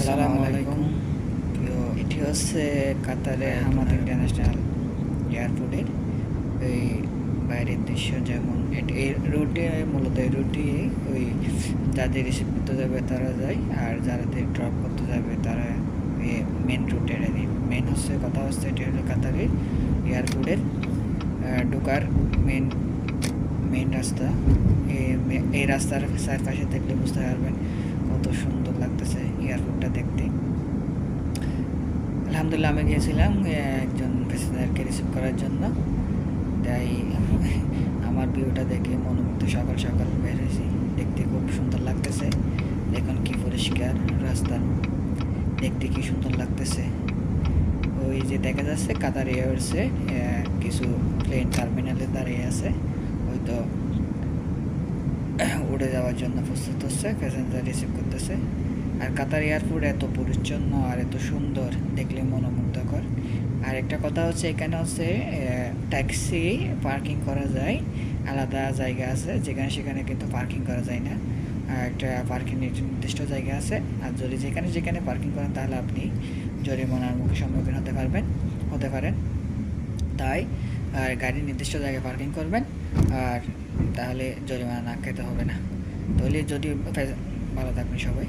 আসসালামু আলাইকুম। এটি হচ্ছে কাতারে হামাদ ইন্টারন্যাশনাল এয়ারপোর্টের এই বাইরের দৃশ্য। যেমন এই রুটে মূলত এই রুটে ওই যাদের রিসিভ করতে যাবে তারা যায়, আর যাদের ড্রপ করতে যাবে তারা মেন রুটের মেন হচ্ছে কথা হচ্ছে এটি হলো কাতারের এয়ারপোর্টের ঢোকার মেন মেন রাস্তা। এই রাস্তার চারপাশে দেখলে বুঝতে পারবেন কত সুন্দর লাগতেছে এয়ারপোর্টটা দেখতে। আলহামদুলিল্লাহ আমি গিয়েছিলাম একজন প্যাসেঞ্জারকে রিসিভ করার জন্য, তাই আমার ভিউটা দেখে মনোমুগ্ধ। সকাল সকাল বের হয়েছি, দেখতে খুব সুন্দর লাগতেছে। দেখুন কি পরিষ্কার রাস্তা, দেখতে কি সুন্দর লাগতেছে। ওই যে দেখা যাচ্ছে কাতার এয়ারওয়েজে কিছু প্লেন টার্মিনালে দাঁড়িয়ে আছে, হয়তো উড়ে যাওয়ার জন্য প্রস্তুত হচ্ছে, প্যাসেঞ্জার রিসিভ করতেছে। আর কাতার এয়ারপোর্ট এত পরিচ্ছন্ন আর এত সুন্দর, দেখলে মনোমুগ্ধকর। আর একটা কথা হচ্ছে এখানে হচ্ছে ট্যাক্সি পার্কিং করা যায়, আলাদা জায়গা আছে যেখানে সেখানে কিন্তু পার্কিং করা যায় না। একটা পার্কিং নির্দিষ্ট জায়গা আছে, আর যদি যেখানে যেখানে পার্কিং করেন তাহলে আপনি জরিমানার মুখে সম্মুখীন হতে পারেন। তাই আর গাড়ি নির্দিষ্ট জায়গায় পার্কিং করবেন, আর তাহলে জরিমানা না খেতে হবে না। তাহলে যদি ভালো থাকবেন সবাই।